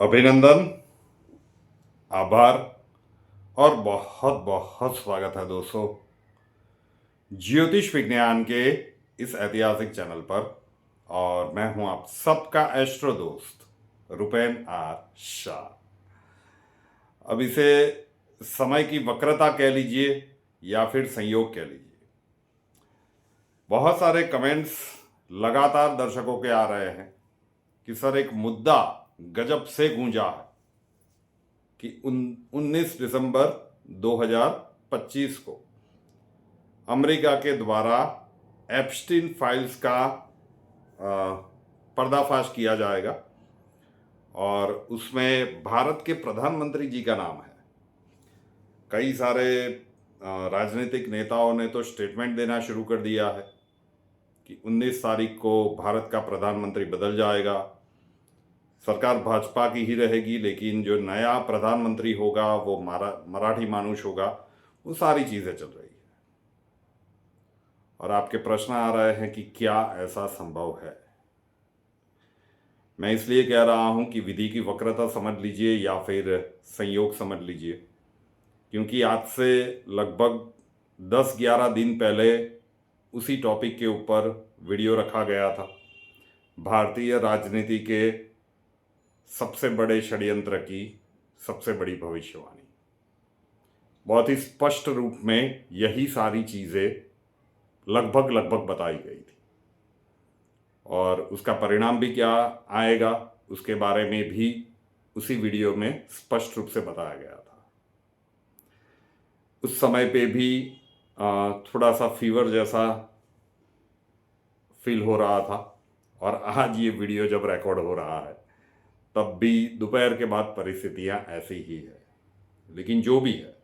अभिनंदन, आभार और बहुत बहुत स्वागत है दोस्तों ज्योतिष विज्ञान के इस ऐतिहासिक चैनल पर। और मैं हूं आप सबका एस्ट्रो दोस्त रुपेन आर शाह। अब इसे समय की वक्रता कह लीजिए या फिर संयोग कह लीजिए। बहुत सारे कमेंट्स लगातार दर्शकों के आ रहे हैं कि सर एक मुद्दा गजब से गूंजा है कि 19 दिसंबर 2025 को अमेरिका के द्वारा एप्स्टीन फाइल्स का पर्दाफाश किया जाएगा और उसमें भारत के प्रधानमंत्री जी का नाम है। कई सारे राजनीतिक नेताओं ने तो स्टेटमेंट देना शुरू कर दिया है कि 19 तारीख को भारत का प्रधानमंत्री बदल जाएगा, सरकार भाजपा की ही रहेगी, लेकिन जो नया प्रधानमंत्री होगा वो मराठी मानुष होगा। वो सारी चीज़ें चल रही है और आपके प्रश्न आ रहे हैं कि क्या ऐसा संभव है। मैं इसलिए कह रहा हूं कि विधि की वक्रता समझ लीजिए या फिर संयोग समझ लीजिए, क्योंकि आज से लगभग 10-11 दिन पहले उसी टॉपिक के ऊपर वीडियो रखा गया था। भारतीय राजनीति के सबसे बड़े षड्यंत्र की सबसे बड़ी भविष्यवाणी, बहुत ही स्पष्ट रूप में यही सारी चीज़ें लगभग बताई गई थी और उसका परिणाम भी क्या आएगा उसके बारे में भी उसी वीडियो में स्पष्ट रूप से बताया गया था। उस समय पे भी थोड़ा सा फीवर जैसा फील हो रहा था और आज ये वीडियो जब रिकॉर्ड हो रहा है तब भी दोपहर के बाद परिस्थितियां ऐसी ही है। लेकिन जो भी है,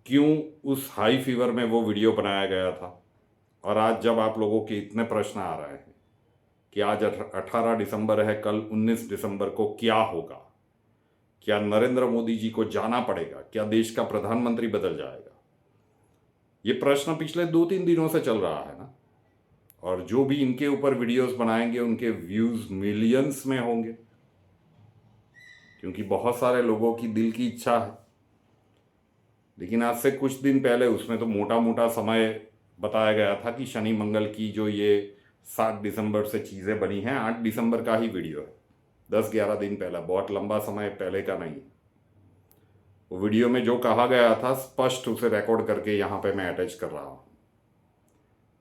क्यों उस हाई फीवर में वो वीडियो बनाया गया था और आज जब आप लोगों के इतने प्रश्न आ रहे हैं कि आज 18 दिसंबर है, कल 19 दिसंबर को क्या होगा, क्या नरेंद्र मोदी जी को जाना पड़ेगा, क्या देश का प्रधानमंत्री बदल जाएगा, ये प्रश्न पिछले 2-3 दिनों से चल रहा है ना। और जो भी इनके ऊपर वीडियोस बनाएंगे उनके व्यूज मिलियंस में होंगे, क्योंकि बहुत सारे लोगों की दिल की इच्छा है। लेकिन आज से कुछ दिन पहले उसमें तो मोटा मोटा समय बताया गया था कि शनि मंगल की जो ये 7 दिसंबर से चीज़ें बनी हैं, 8 दिसंबर का ही वीडियो है, 10-11 दिन पहला, बहुत लंबा समय पहले का नहीं। वो वीडियो में जो कहा गया था स्पष्ट उसे रिकॉर्ड करके यहाँ पे मैं अटैच कर रहा हूँ,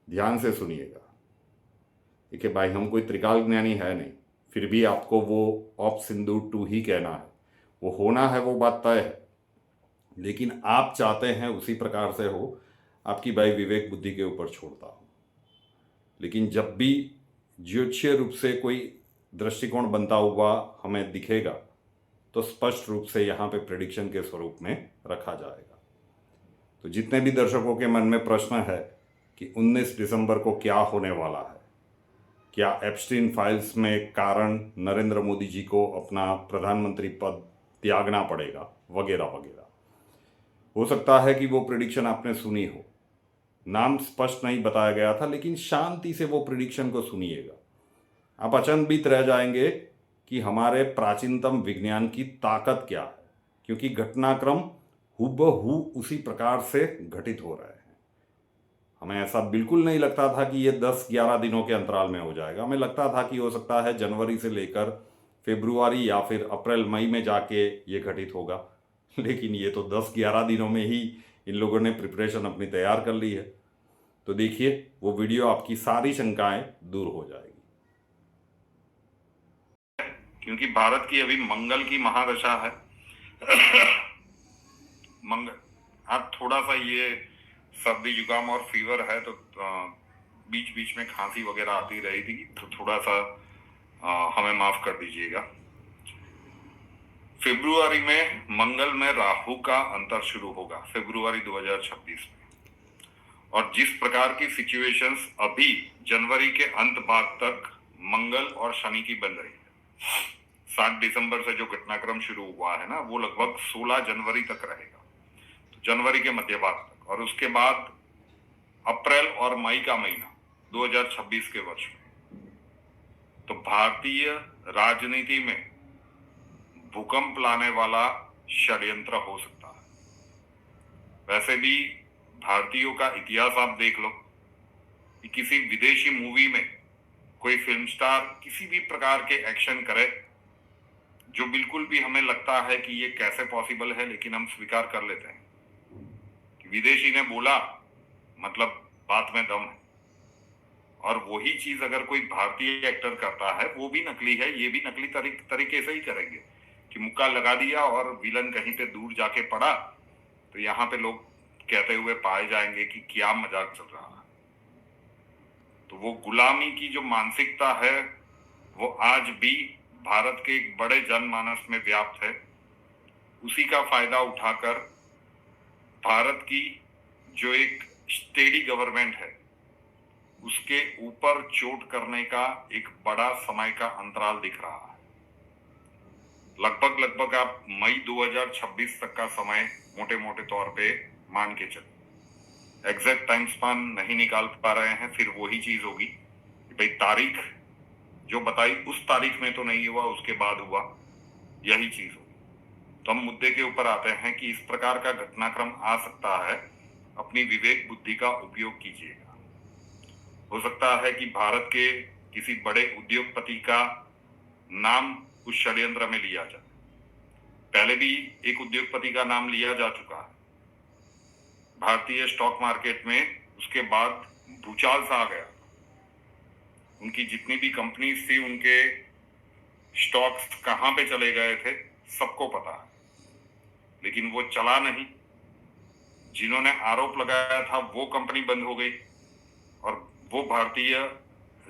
ध्यान से सुनिएगा। देखिए भाई, हम कोई त्रिकाल ज्ञानी है नहीं, फिर भी आपको वो ऑप सिंधु 2 ही कहना है, वो होना है, वो बात तय है। लेकिन आप चाहते हैं उसी प्रकार से हो, आपकी भाई विवेक बुद्धि के ऊपर छोड़ता हूँ। लेकिन जब भी ज्योतिषीय रूप से कोई दृष्टिकोण बनता हुआ हमें दिखेगा तो स्पष्ट रूप से यहाँ पे प्रेडिक्शन के स्वरूप में रखा जाएगा। तो जितने भी दर्शकों के मन में प्रश्न है कि 19 दिसंबर को क्या होने वाला है, क्या एप्स्टीन फाइल्स में कारण नरेंद्र मोदी जी को अपना प्रधानमंत्री पद त्यागना पड़ेगा वगैरह वगैरह, हो सकता है कि वो प्रिडिक्शन आपने सुनी हो, नाम स्पष्ट नहीं बताया गया था, लेकिन शांति से वो प्रिडिक्शन को सुनिएगा। आप अचंभित रह जाएंगे कि हमारे प्राचीनतम विज्ञान की ताकत क्या है, क्योंकि घटनाक्रम हूबहू उसी प्रकार से घटित हो रहे हैं। हमें ऐसा बिल्कुल नहीं लगता था कि ये 10-11 दिनों के अंतराल में हो जाएगा। हमें लगता था कि हो सकता है जनवरी से लेकर फरवरी या फिर अप्रैल मई में जाके ये घटित होगा, लेकिन ये तो 10-11 दिनों में ही इन लोगों ने प्रिपरेशन अपनी तैयार कर ली है। तो देखिए, वो वीडियो आपकी सारी शंकाएं दूर हो जाएगी, क्योंकि भारत की अभी मंगल की महादशा है। मंगल, आप थोड़ा सा ये सर्दी जुकाम और फीवर है तो बीच बीच में खांसी वगैरह आती रही थी, तो थोड़ा सा हमें माफ कर दीजिएगा। फरवरी में मंगल में राहु का अंतर शुरू होगा, फरवरी 2026 में। और जिस प्रकार की सिचुएशंस अभी जनवरी के अंत भाग तक मंगल और शनि की बन रही है, 7 दिसंबर से जो घटनाक्रम शुरू हुआ है ना, वो लगभग 16 जनवरी तक रहेगा, तो जनवरी के मध्य भाग तक, और उसके बाद अप्रैल और मई का महीना 2026 के वर्ष में। तो भारतीय राजनीति में भूकंप लाने वाला षड्यंत्र हो सकता है। वैसे भी भारतीयों का इतिहास आप देख लो कि किसी विदेशी मूवी में कोई फिल्म स्टार किसी भी प्रकार के एक्शन करे जो बिल्कुल भी हमें लगता है कि ये कैसे पॉसिबल है, लेकिन हम स्वीकार कर लेते हैं कि विदेशी ने बोला मतलब बात में दम है। और वही चीज अगर कोई भारतीय एक्टर करता है वो भी नकली है, ये भी नकली तरीके से ही करेंगे कि मुक्का लगा दिया और विलन कहीं पे दूर जाके पड़ा तो यहाँ पे लोग कहते हुए पाए जाएंगे कि क्या मजाक चल रहा है। तो वो गुलामी की जो मानसिकता है वो आज भी भारत के एक बड़े जनमानस में व्याप्त है। उसी का फायदा उठाकर भारत की जो एक स्टेडी गवर्नमेंट है उसके ऊपर चोट करने का एक बड़ा समय का अंतराल दिख रहा है। लगभग आप मई 2026 तक का समय मोटे मोटे तौर पे मान के चले। एग्जैक्ट टाइम स्पान नहीं निकाल पा रहे हैं, फिर वही चीज होगी कि भाई तारीख जो बताई उस तारीख में तो नहीं हुआ, उसके बाद हुआ, यही चीज होगी। तो हम मुद्दे के ऊपर आते हैं कि इस प्रकार का घटनाक्रम आ सकता है, अपनी विवेक बुद्धि का उपयोग कीजिएगा। हो सकता है कि भारत के किसी बड़े उद्योगपति का नाम उस षड्यंत्र में लिया जाए। पहले भी एक उद्योगपति का नाम लिया जा चुका है भारतीय स्टॉक मार्केट में, उसके बाद भूचाल सा आ गया। उनकी जितनी भी कंपनीज थी उनके स्टॉक्स कहां पे चले गए थे सबको पता है, लेकिन वो चला नहीं। जिन्होंने आरोप लगाया था वो कंपनी बंद हो गई और वो भारतीय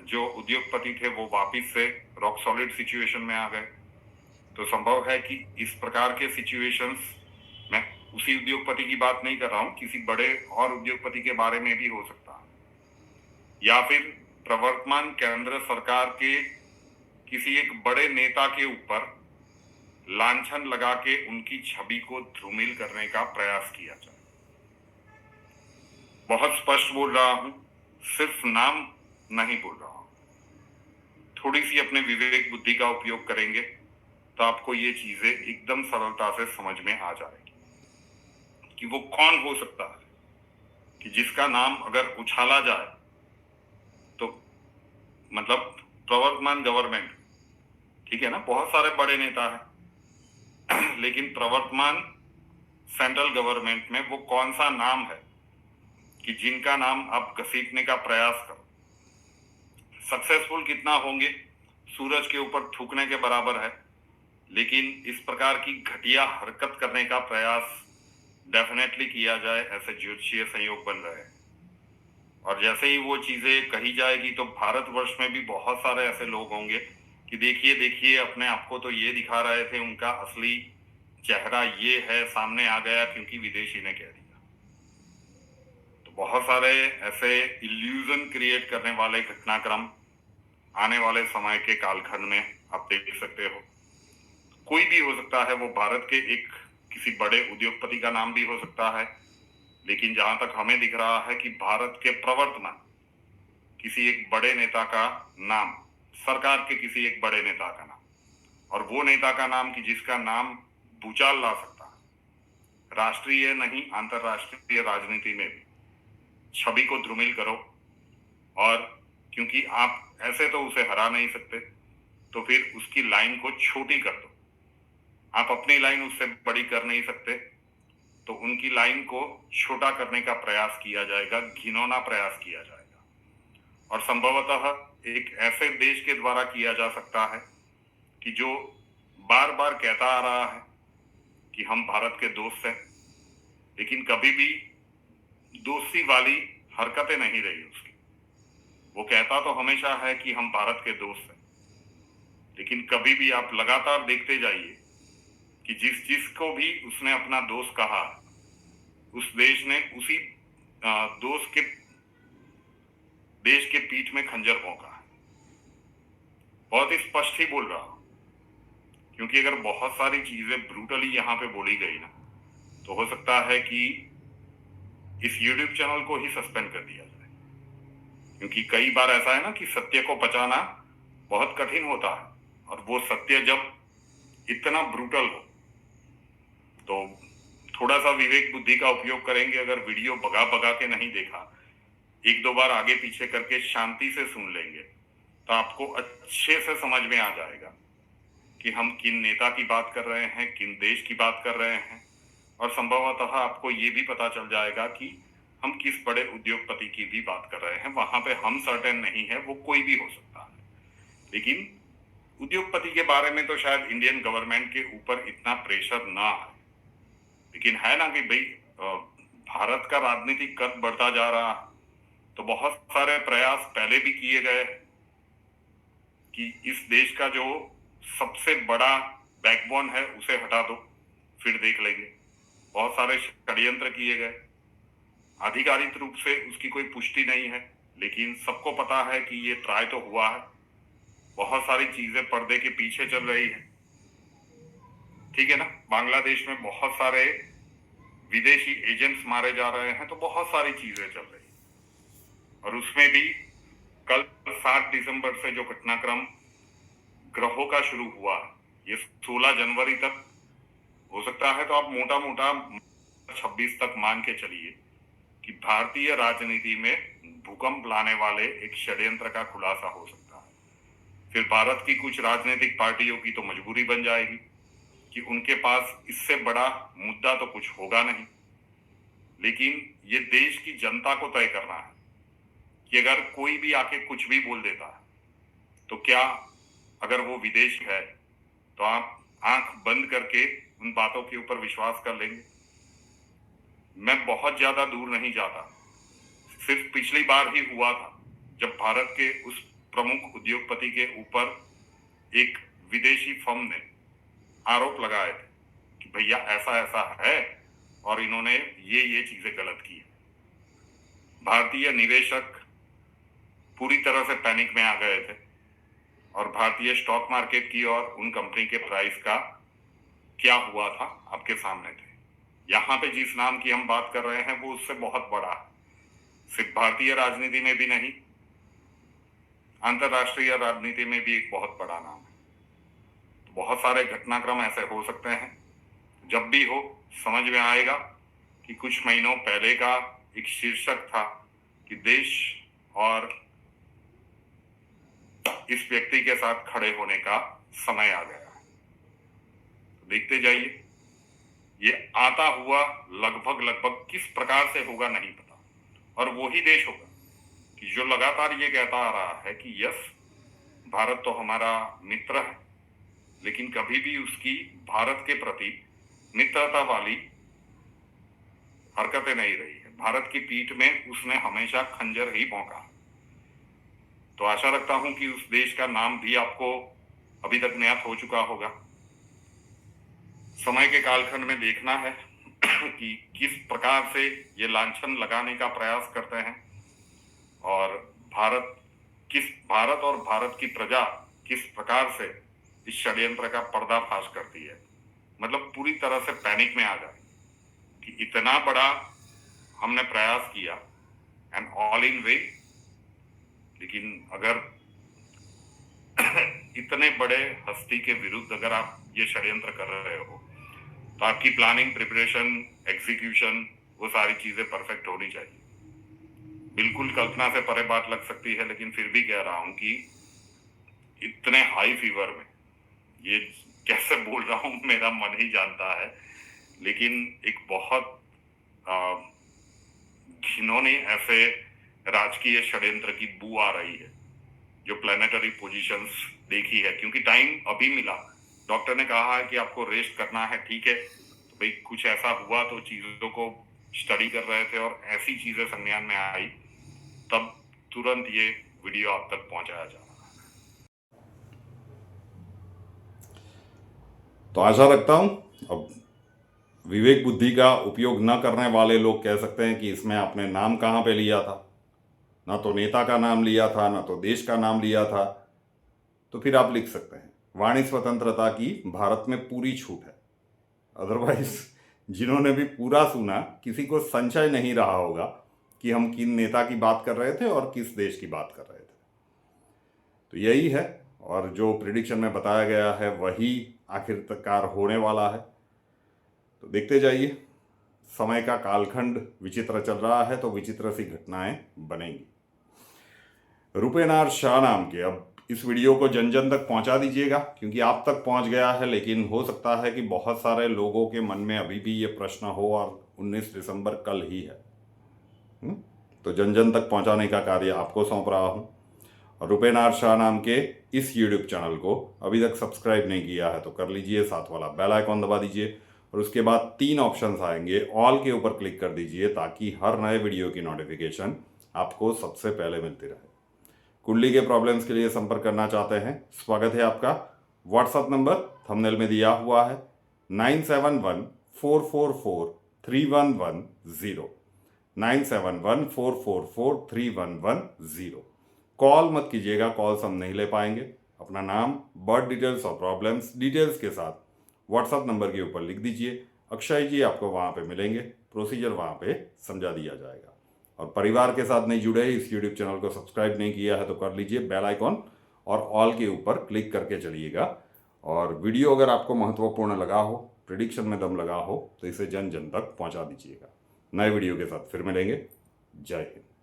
जो उद्योगपति थे वो वापिस से रॉक सॉलिड सिचुएशन में आ गए। तो संभव है कि इस प्रकार के सिचुएशंस, मैं उसी उद्योगपति की बात नहीं कर रहा हूं, किसी बड़े और उद्योगपति के बारे में भी हो सकता है, या फिर प्रवर्तमान केंद्र सरकार के किसी एक बड़े नेता के ऊपर लांछन लगा के उनकी छवि को धूमिल करने का प्रयास किया जाए। बहुत स्पष्ट बोल रहा हूं, सिर्फ नाम नहीं बोल रहा हूं। थोड़ी सी अपने विवेक बुद्धि का उपयोग करेंगे तो आपको ये चीजें एकदम सरलता से समझ में आ जाएगी कि वो कौन हो सकता है कि जिसका नाम अगर उछाला जाए तो मतलब प्रवर्तमान गवर्नमेंट, ठीक है ना, बहुत सारे बड़े नेता हैं लेकिन प्रवर्तमान सेंट्रल गवर्नमेंट में वो कौन सा नाम है कि जिनका नाम आप घसीटने का प्रयास करो। सक्सेसफुल कितना होंगे सूरज के ऊपर थूकने के बराबर है, लेकिन इस प्रकार की घटिया हरकत करने का प्रयास डेफिनेटली किया जाए, ऐसे ज्योतिषीय संयोग बन रहे हैं। और जैसे ही वो चीजें कही जाएगी तो भारतवर्ष में भी बहुत सारे ऐसे लोग होंगे कि देखिए देखिए अपने आप को तो ये दिखा रहे थे, उनका असली चेहरा ये है, सामने आ गया क्योंकि विदेशी ने कह दिया। तो बहुत सारे ऐसे इल्यूजन क्रिएट करने वाले घटनाक्रम आने वाले समय के कालखंड में आप देख सकते हो। कोई भी हो सकता है, वो भारत के एक किसी बड़े उद्योगपति का नाम भी हो सकता है, लेकिन जहां तक हमें दिख रहा है कि भारत के प्रवर्तमान किसी एक बड़े नेता का नाम, सरकार के किसी एक बड़े नेता का नाम, और वो नेता का नाम कि जिसका नाम भूचाल ला सकता है राष्ट्रीय नहीं अंतरराष्ट्रीय राजनीति में भी। छवि को धूमिल करो, और क्योंकि आप ऐसे तो उसे हरा नहीं सकते तो फिर उसकी लाइन को छोटी कर दो। आप अपनी लाइन उससे बड़ी कर नहीं सकते तो उनकी लाइन को छोटा करने का प्रयास किया जाएगा, घिनौना प्रयास किया जाएगा। और संभवतः एक ऐसे देश के द्वारा किया जा सकता है कि जो बार बार कहता आ रहा है कि हम भारत के दोस्त हैं, लेकिन कभी भी दोस्ती वाली हरकतें नहीं रही उसकी। वो कहता तो हमेशा है कि हम भारत के दोस्त हैं, लेकिन कभी भी आप लगातार देखते जाइए कि जिसको भी उसने अपना दोस्त कहा उस देश ने उसी दोस्त के देश के पीठ में खंजर भोंका है। बहुत ही स्पष्ट ही बोल रहा हूं, क्योंकि अगर बहुत सारी चीजें ब्रूटली यहाँ पे बोली गई ना तो हो सकता है कि इस यूट्यूब चैनल को ही सस्पेंड कर दिया जाए, क्योंकि कई बार ऐसा है ना कि सत्य को पचाना बहुत कठिन होता है, और वो सत्य जब इतना ब्रूटल हो तो थोड़ा सा विवेक बुद्धि का उपयोग करेंगे। अगर वीडियो भगा भगा के नहीं देखा, एक दो बार आगे पीछे करके शांति से सुन लेंगे, तो आपको अच्छे से समझ में आ जाएगा कि हम किन नेता की बात कर रहे हैं, किन देश की बात कर रहे हैं, और संभवतः आपको ये भी पता चल जाएगा कि हम किस बड़े उद्योगपति की भी बात कर रहे हैं। वहां पे हम सर्टेन नहीं है, वो कोई भी हो सकता है, लेकिन उद्योगपति के बारे में तो शायद इंडियन गवर्नमेंट के ऊपर इतना प्रेशर ना है। लेकिन है ना कि भाई भारत का राजनीतिक कद बढ़ता जा रहा है, तो बहुत सारे प्रयास पहले भी किए गए कि इस देश का जो सबसे बड़ा बैकबोन है उसे हटा दो, फिर देख लेंगे। बहुत सारे षड्यंत्र किए गए, आधिकारिक रूप से उसकी कोई पुष्टि नहीं है, लेकिन सबको पता है कि ये ट्राई तो हुआ है। बहुत सारी चीजें पर्दे के पीछे चल रही है, ठीक है ना। बांग्लादेश में बहुत सारे विदेशी एजेंट्स मारे जा रहे हैं, तो बहुत सारी चीजें चल रही है। और उसमें भी कल 7 दिसंबर से जो घटनाक्रम ग्रहों का शुरू हुआ, ये 16 जनवरी तक हो सकता है, तो आप मोटा मोटा 26 तक मान के चलिए कि भारतीय राजनीति में भूकंप लाने वाले एक षड्यंत्र का खुलासा हो सकता है। फिर भारत की कुछ राजनीतिक पार्टियों की तो मजबूरी बन जाएगी कि उनके पास इससे बड़ा मुद्दा तो कुछ होगा नहीं, लेकिन ये देश की जनता को तय करना है कि अगर कोई भी आके कुछ भी बोल देता है, तो क्या अगर वो विदेशी है तो आप आंख बंद करके उन बातों के ऊपर विश्वास कर लेंगे। मैं बहुत ज्यादा दूर नहीं जाता, सिर्फ पिछली बार ही हुआ था जब भारत के उस प्रमुख उद्योगपति के ऊपर एक विदेशी फर्म ने आरोप लगाए थे कि भैया ऐसा ऐसा है और इन्होंने ये चीजें गलत की है। भारतीय निवेशक पूरी तरह से पैनिक में आ गए थे, और भारतीय स्टॉक मार्केट की और उन कंपनी के प्राइस का क्या हुआ था आपके सामने थे। यहाँ पे जिस नाम की हम बात कर रहे हैं वो उससे बहुत बड़ा है, सिर्फ भारतीय राजनीति में भी नहीं, अंतरराष्ट्रीय राजनीति में भी एक बहुत बड़ा नाम है। तो बहुत सारे घटनाक्रम ऐसे हो सकते हैं। जब भी हो समझ में आएगा कि कुछ महीनों पहले का एक शीर्षक था कि देश और इस व्यक्ति के साथ खड़े होने का समय आ गया है। तो देखते जाइए, ये आता हुआ लगभग किस प्रकार से होगा नहीं पता, और वो ही देश होगा कि जो लगातार ये कहता आ रहा है कि यस, भारत तो हमारा मित्र है, लेकिन कभी भी उसकी भारत के प्रति मित्रता वाली हरकतें नहीं रही है। भारत की पीठ में उसने हमेशा खंजर ही भोंका। तो आशा रखता हूं कि उस देश का नाम भी आपको अभी तक ज्ञात हो चुका होगा। समय के कालखंड में देखना है कि किस प्रकार से ये लांछन लगाने का प्रयास करते हैं, और भारत और भारत की प्रजा किस प्रकार से इस षड्यंत्र का पर्दाफाश करती है। मतलब पूरी तरह से पैनिक में आ जाए कि इतना बड़ा हमने प्रयास किया एंड ऑल इन वे, लेकिन अगर इतने बड़े हस्ती के विरुद्ध अगर आप ये षड्यंत्र कर रहे हो, तो आपकी प्लानिंग, प्रिपरेशन, एग्जीक्यूशन, वो सारी चीजें परफेक्ट होनी चाहिए। बिल्कुल कल्पना से परे बात लग सकती है, लेकिन फिर भी कह रहा हूं कि इतने हाई फीवर में ये कैसे बोल रहा हूं मेरा मन ही जानता है, लेकिन एक बहुत घिनौनी ऐसे राजकीय षड्यंत्र की बू आ रही है जो प्लेनेटरी पोजीशंस देखी है। क्योंकि टाइम अभी मिला, डॉक्टर ने कहा है कि आपको रेस्ट करना है, ठीक है, तो भाई कुछ ऐसा हुआ तो चीजों को स्टडी कर रहे थे और ऐसी चीजें संज्ञान में आई, तब तुरंत ये वीडियो आप तक पहुंचाया जा रहा है। तो आशा रखता हूं अब विवेक बुद्धि का उपयोग न करने वाले लोग कह सकते हैं कि इसमें आपने नाम कहाँ पे लिया था, ना तो नेता का नाम लिया था, ना तो देश का नाम लिया था। तो फिर आप लिख सकते हैं वाणी स्वतंत्रता की भारत में पूरी छूट है। अदरवाइज जिन्होंने भी पूरा सुना, किसी को संशय नहीं रहा होगा कि हम किन नेता की बात कर रहे थे और किस देश की बात कर रहे थे। तो यही है, और जो प्रिडिक्शन में बताया गया है वही आखिरकार होने वाला है। तो देखते जाइए, समय का कालखंड विचित्र चल रहा है तो विचित्र सी घटनाएं बनेंगी। रुपेनार शाह नाम के, अब इस वीडियो को जन जन तक पहुंचा दीजिएगा क्योंकि आप तक पहुंच गया है, लेकिन हो सकता है कि बहुत सारे लोगों के मन में अभी भी ये प्रश्न हो और 19 दिसंबर कल ही है। तो जन जन तक पहुंचाने का कार्य आपको सौंप रहा हूं। और रुपेनार शाह नाम के इस यूट्यूब चैनल को अभी तक सब्सक्राइब नहीं किया है तो कर लीजिए, साथ वाला बेल आइकॉन दबा दीजिए और उसके बाद 3 ऑप्शंस आएंगे, ऑल के ऊपर क्लिक कर दीजिए ताकि हर नए वीडियो की नोटिफिकेशन आपको सबसे पहले मिलती रहे। कुंडली के प्रॉब्लम्स के लिए संपर्क करना चाहते हैं, स्वागत है आपका। व्हाट्सएप नंबर थंबनेल में दिया हुआ है 9714443110, 9714443110। कॉल मत कीजिएगा, कॉल्स हम नहीं ले पाएंगे। अपना नाम, बर्थ डिटेल्स और प्रॉब्लम्स डिटेल्स के साथ व्हाट्सएप नंबर के ऊपर लिख दीजिए। अक्षय जी आपको वहाँ पे मिलेंगे, प्रोसीजर वहाँ पे समझा दिया जाएगा। और परिवार के साथ नहीं जुड़े, इस यूट्यूब चैनल को सब्सक्राइब नहीं किया है तो कर लीजिए, बेल आइकॉन और ऑल के ऊपर क्लिक करके चलिएगा। और वीडियो अगर आपको महत्वपूर्ण लगा हो, प्रिडिक्शन में दम लगा हो तो इसे जन जन तक पहुँचा दीजिएगा। नए वीडियो के साथ फिर मिलेंगे। जय हिंद।